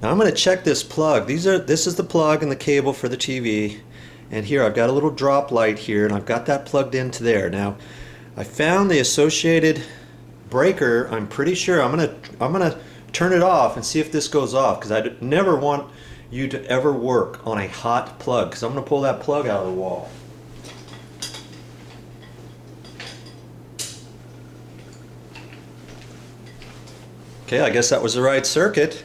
Now I'm going to check this plug. This is the plug and the cable for the TV. And here I've got a little drop light here, and I've got that plugged into there. Now I found the associated breaker. I'm pretty sure I'm gonna turn it off and see if this goes off, because I never want you to ever work on a hot plug, because I'm gonna pull that plug out of the wall. Okay, I guess that was the right circuit.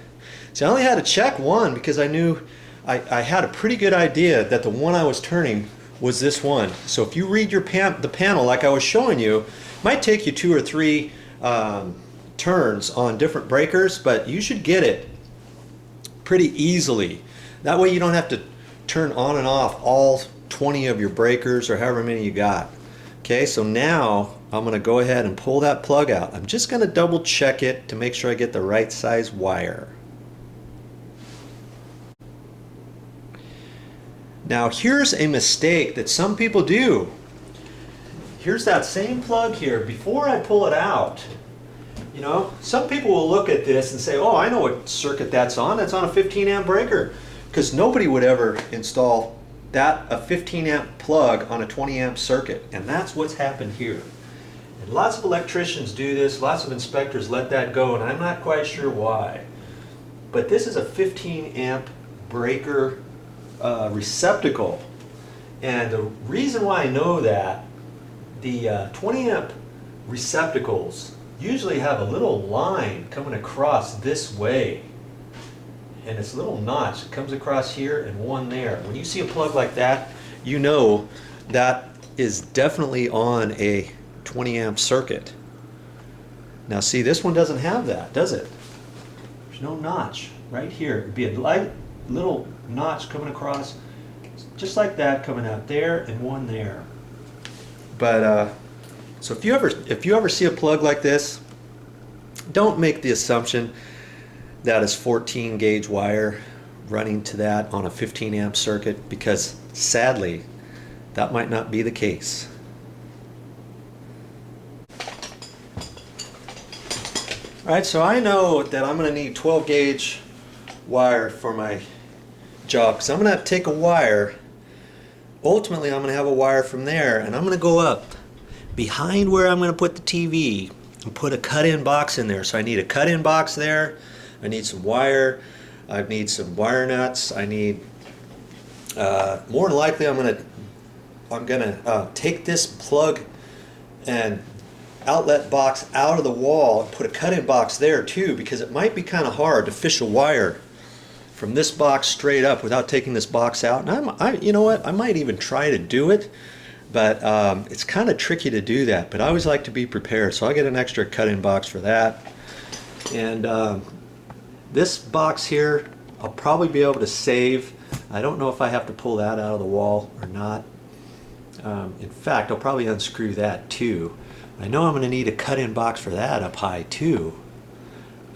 See, I only had to check one because I knew I had a pretty good idea that the one I was turning was this one. So if you read your the panel like I was showing you, it might take you 2 or 3 turns on different breakers, but you should get it pretty easily. That way you don't have to turn on and off all 20 of your breakers or however many you got. Okay, so now I'm going to go ahead and pull that plug out. I'm just going to double check it to make sure I get the right size wire. Now here's a mistake that some people do. Here's that same plug here. Before I pull it out, you know, some people will look at this and say, oh, I know what circuit that's on. That's on a 15 amp breaker. Because nobody would ever install a 15 amp plug on a 20 amp circuit. And that's what's happened here. And lots of electricians do this. Lots of inspectors let that go, and I'm not quite sure why. But this is a 15 amp breaker receptacle, and the reason why I know that, the 20 amp receptacles usually have a little line coming across this way, and it's a little notch that comes across here and one there. When you see a plug like that, you know that is definitely on a 20 amp circuit. Now see, this one doesn't have that, does it? There's no notch right here. It'd be a light little notch coming across, just like that, coming out there and one there. But so if you ever see a plug like this, don't make the assumption that is 14 gauge wire running to that on a 15 amp circuit, because sadly that might not be the case. Alright, so I know that I'm going to need 12 gauge wire for my job, because I'm going to have to take a wire. Ultimately I'm going to have a wire from there, and I'm going to go up behind where I'm going to put the TV and put a cut-in box in there. So I need a cut-in box there, I need some wire, I need some wire nuts, I need more than likely I'm gonna take this plug and outlet box out of the wall and put a cut-in box there too, because it might be kind of hard to fish a wire from this box straight up without taking this box out. And you know what, I might even try to do it, but it's kind of tricky to do that. But I always like to be prepared, so I'll get an extra cut-in box for that. And this box here I'll probably be able to save. I don't know if I have to pull that out of the wall or not. In fact, I'll probably unscrew that too. I know I'm going to need a cut-in box for that up high too,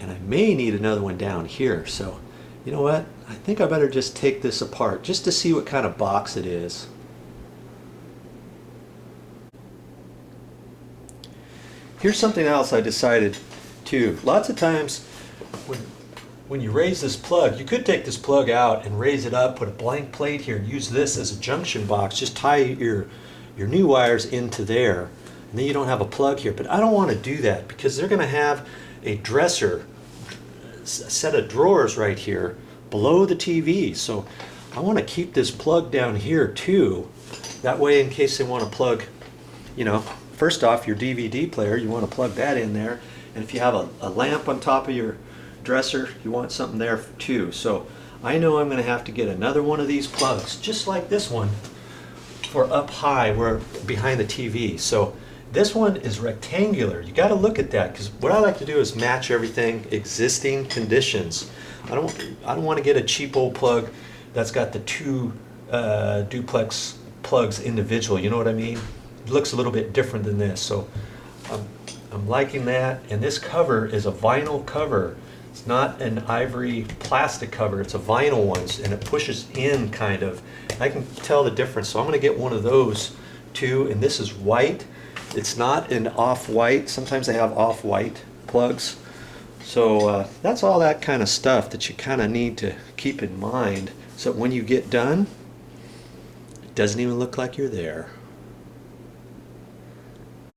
and I may need another one down here. So you know what, I think I better just take this apart just to see what kind of box it is. Here's something else I decided too. Lots of times when you raise this plug, you could take this plug out and raise it up, put a blank plate here, and use this as a junction box. Just tie your new wires into there, and then you don't have a plug here. But I don't want to do that, because they're going to have a dresser, a set of drawers right here below the TV. So I want to keep this plug down here too. That way, in case they want to plug, you know, first off, your DVD player, you want to plug that in there. And if you have a lamp on top of your dresser, you want something there too. So I know I'm going to have to get another one of these plugs, just like this one, for up high, where behind the TV. So this one is rectangular. You got to look at that, because what I like to do is match everything existing conditions. I don't want to get a cheap old plug that's got the two duplex plugs individual. You know what I mean? It looks a little bit different than this. So I'm liking that. And this cover is a vinyl cover. It's not an ivory plastic cover, it's a vinyl one, and it pushes in kind of. I can tell the difference, so I'm going to get one of those too. And this is white. It's not an off-white. Sometimes they have off-white plugs. So that's all that kind of stuff that you kind of need to keep in mind, so when you get done, it doesn't even look like you're there.